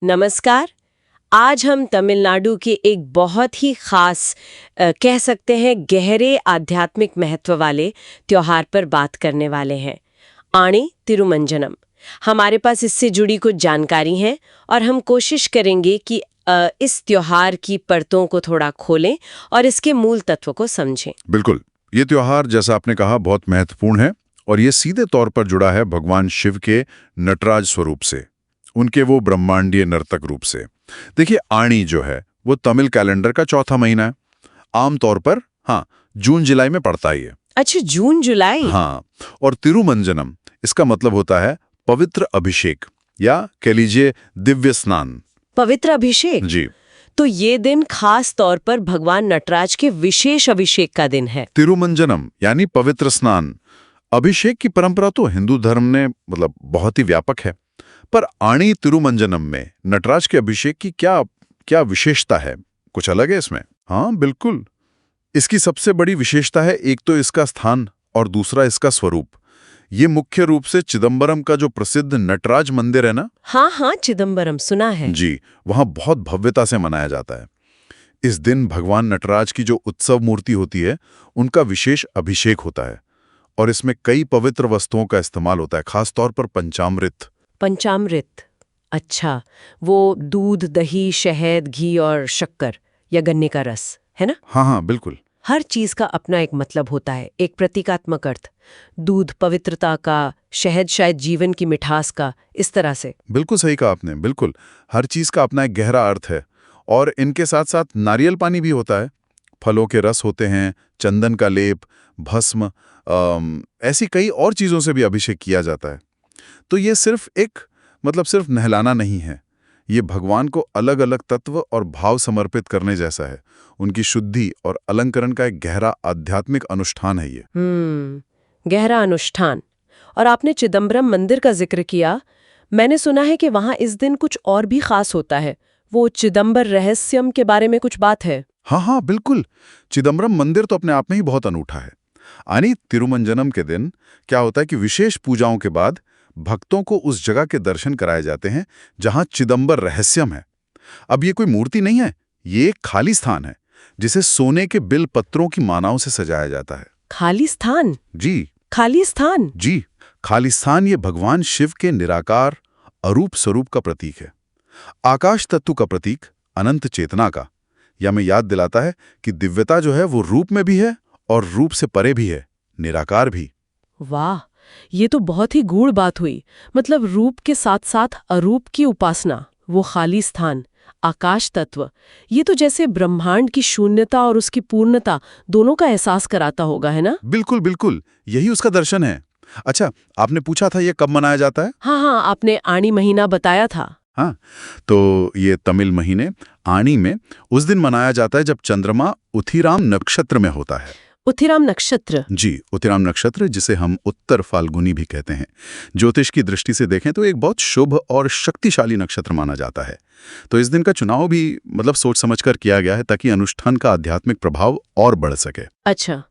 नमस्कार। आज हम तमिलनाडु के एक बहुत ही खास कह सकते हैं गहरे आध्यात्मिक महत्व वाले त्योहार पर बात करने वाले हैं, आणी तिरुमंजनम। हमारे पास इससे जुड़ी कुछ जानकारी है और हम कोशिश करेंगे कि इस त्योहार की परतों को थोड़ा खोलें और इसके मूल तत्व को समझें। बिल्कुल। ये त्योहार जैसा आपने कहा बहुत महत्वपूर्ण है और ये सीधे तौर पर जुड़ा है भगवान शिव के नटराज स्वरूप से, उनके वो ब्रह्मांडीय नर्तक रूप से। देखिए, आणी जो है वो तमिल कैलेंडर का चौथा महीना है। आमतौर पर जून जुलाई में पड़ता ही है। अच्छा, जून जुलाई। हाँ, और तिरुमंजनम इसका मतलब होता है पवित्र अभिषेक या कह लीजिए दिव्य स्नान। पवित्र अभिषेक जी। तो ये दिन खास तौर पर भगवान नटराज के विशेष अभिषेक का दिन है। तिरुमंजनम यानी पवित्र स्नान। अभिषेक की परंपरा तो हिंदू धर्म ने बहुत ही व्यापक है, पर आणी तिरुमंजनम में नटराज के अभिषेक की क्या क्या विशेषता है? कुछ अलग है इसमें? हाँ बिल्कुल। इसकी सबसे बड़ी विशेषता है एक तो इसका स्थान और दूसरा इसका स्वरूप। ये मुख्य रूप से चिदम्बरम का जो प्रसिद्ध नटराज मंदिर है ना, हाँ, चिदम्बरम सुना है। जी, वहां बहुत भव्यता से मनाया जाता है। इस दिन भगवान नटराज की जो उत्सव मूर्ति होती है, उनका विशेष अभिषेक होता है और इसमें कई पवित्र वस्तुओं का इस्तेमाल होता है, खासतौर पर पंचामृत। पंचामृत, अच्छा, वो दूध, दही, शहद, घी और शक्कर या गन्ने का रस, है ना? हाँ बिल्कुल। हर चीज का अपना एक मतलब होता है, एक प्रतीकात्मक अर्थ। दूध पवित्रता का, शहद शायद जीवन की मिठास का, इस तरह से। बिल्कुल सही कहा आपने, बिल्कुल। हर चीज का अपना एक गहरा अर्थ है और इनके साथ साथ नारियल पानी भी होता है, फलों के रस होते हैं, चंदन का लेप, भस्म, ऐसी कई और चीजों से भी अभिषेक किया जाता है। तो ये सिर्फ नहलाना नहीं है, ये भगवान को अलग अलग तत्व और भाव समर्पित करने जैसा है। उनकी शुद्धि और अलंकरण का एक गहरा आध्यात्मिक अनुष्ठान है ये। गहरा अनुष्ठान। और आपने चिदम्बरम मंदिर का जिक्र किया। मैंने सुना है कि वहां इस दिन कुछ और भी खास होता है। वो चिदम्बर रहस्यम के बारे में कुछ बात है? हाँ बिल्कुल। चिदम्बरम मंदिर तो अपने आप में ही बहुत अनूठा है। आनी तिरुमंजनम के दिन क्या होता है कि विशेष पूजाओं के बाद भक्तों को उस जगह के दर्शन कराए जाते हैं जहां चिदम्बर रहस्यम है। अब ये कोई मूर्ति नहीं है, ये एक खाली स्थान है जिसे सोने के बिल पत्रों की मालाओं से सजाया जाता है। खाली स्थान? जी। खाली स्थान? जी, खाली स्थान ये भगवान शिव के निराकार अरूप स्वरूप का प्रतीक है। आकाश तत्व का प्रतीक, अनंत चेतना का। यह हमें याद दिलाता है कि दिव्यता जो है वो रूप में भी है और रूप से परे भी है, निराकार भी। वाह, ये तो बहुत ही गूढ़ बात हुई। मतलब रूप के साथ साथ अरूप की उपासना, वो खाली स्थान, आकाश तत्व, ये तो जैसे ब्रह्मांड की शून्यता और उसकी पूर्णता दोनों का एहसास कराता होगा, है ना? बिल्कुल बिल्कुल, यही उसका दर्शन है। अच्छा, आपने पूछा था ये कब मनाया जाता है? हाँ, आपने आणी महीना बताया था। हाँ, तो ये तमिल महीने आनी में उस दिन मनाया जाता है जब चंद्रमा उत्थिराम नक्षत्र में होता है। उत्थिराम नक्षत्र? जी, उत्थिराम नक्षत्र, जिसे हम उत्तर फाल्गुनी भी कहते हैं। ज्योतिष की दृष्टि से देखें तो एक बहुत शुभ और शक्तिशाली नक्षत्र माना जाता है। तो इस दिन का चुनाव भी सोच समझकर किया गया है ताकि अनुष्ठान का आध्यात्मिक प्रभाव और बढ़ सके। अच्छा।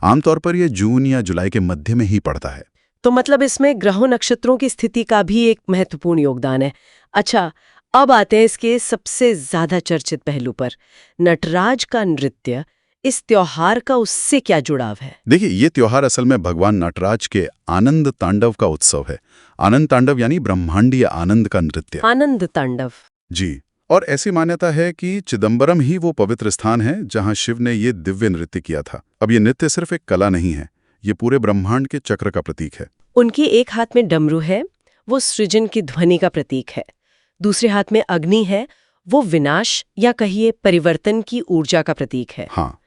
आमतौर पर यह जून या जुलाई के मध्य में ही पड़ता है। तो मतलब इसमें ग्रहों नक्षत्रों की स्थिति का भी एक महत्वपूर्ण योगदान है। अच्छा, अब आते हैं इसके सबसे ज्यादा चर्चित पहलू पर, नटराज का नृत्य। इस त्योहार का उससे क्या जुड़ाव है? देखिए, ये त्योहार असल में भगवान नटराज के आनंद तांडव का उत्सव है। आनंद तांडव यानी ब्रह्मांडीय आनंद का नृत्य। आनंद तांडव? जी। और ऐसी मान्यता है कि चिदम्बरम ही वो पवित्र स्थान है जहां शिव ने ये दिव्य नृत्य किया था। अब ये नृत्य सिर्फ एक कला नहीं है, ये पूरे ब्रह्मांड के चक्र का प्रतीक है। उनके एक हाथ में डमरू है, वो सृजन की ध्वनि का प्रतीक है। दूसरे हाथ में अग्नि है, वो विनाश या कहिए परिवर्तन की ऊर्जा का प्रतीक है। हाँ।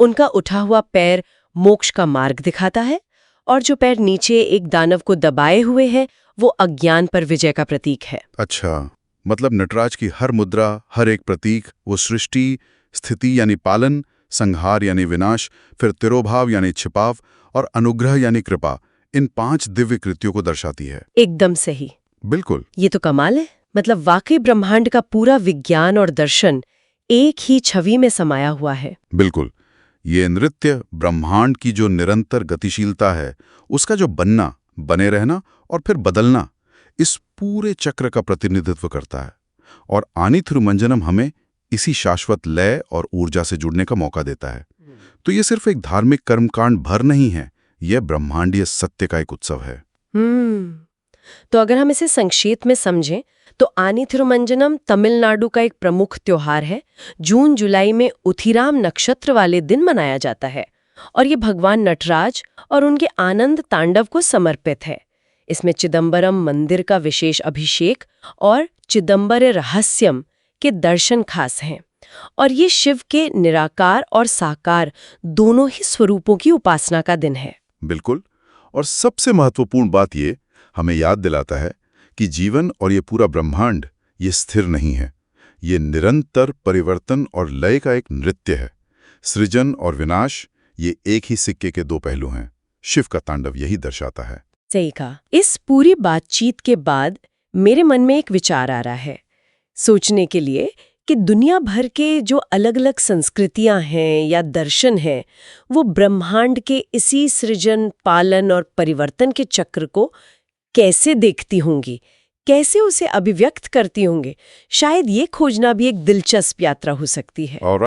उनका उठा हुआ पैर मोक्ष का मार्ग दिखाता है और जो पैर नीचे एक दानव को दबाए हुए है, वो अज्ञान पर विजय का प्रतीक है। अच्छा, मतलब नटराज की हर मुद्रा, हर एक प्रतीक, वो सृष्टि, स्थिति यानी पालन, संहार यानी विनाश, फिर तिरोभाव यानी छिपाव और अनुग्रह यानी कृपा, इन 5 दिव्य कृतियों को दर्शाती है। एकदम सही। बिल्कुल। ये तो कमाल है। मतलब वाकई ब्रह्मांड का पूरा विज्ञान और दर्शन एक ही छवि में समाया हुआ है। बिल्कुल। ये नृत्य ब्रह्मांड की जो निरंतर गतिशीलता है, उसका जो बनना, बने रहना और फिर बदलना, इस पूरे चक्र का प्रतिनिधित्व करता है। और आनिथिरुमंजनम हमें इसी शाश्वत लय और ऊर्जा से जुड़ने का मौका देता है। तो ये सिर्फ एक धार्मिक कर्मकांड भर नहीं है, यह ब्रह्मांडीय सत्य का एक उत्सव है। तो अगर हम इसे संक्षेप में समझें तो आनिथिरुमंजनम तमिलनाडु का एक प्रमुख त्योहार है। जून जुलाई में उथिराम नक्षत्र वाले दिन मनाया जाता है और ये भगवान नटराज और उनके आनंद तांडव को समर्पित है। इसमें चिदंबरम मंदिर का विशेष अभिषेक और चिदंबर रहस्यम के दर्शन खास हैं और ये शिव के निराकार और साकार दोनों ही स्वरूपों की उपासना का दिन है। बिल्कुल। और सबसे महत्वपूर्ण बात ये हमें याद दिलाता है कि जीवन और ये पूरा ब्रह्मांड ये स्थिर नहीं है। ये निरंतर परिवर्तन और लय का एक नृत्य है। सृजन और विनाश ये एक ही सिक्के के दो पहलू हैं। शिव का तांडव यही दर्शाता है। सही कहा। इस पूरी बातचीत के बाद मेरे मन में एक विचार आ रहा है सोचने के लिए कि दुनिया भर के जो अलग अलग संस्कृतियां हैं या दर्शन हैं वो ब्रह्मांड के इसी सृजन, पालन और परिवर्तन के चक्र को कैसे देखती होंगी, कैसे उसे अभिव्यक्त करती होंगी। शायद ये खोजना भी एक दिलचस्प यात्रा हो सकती है। और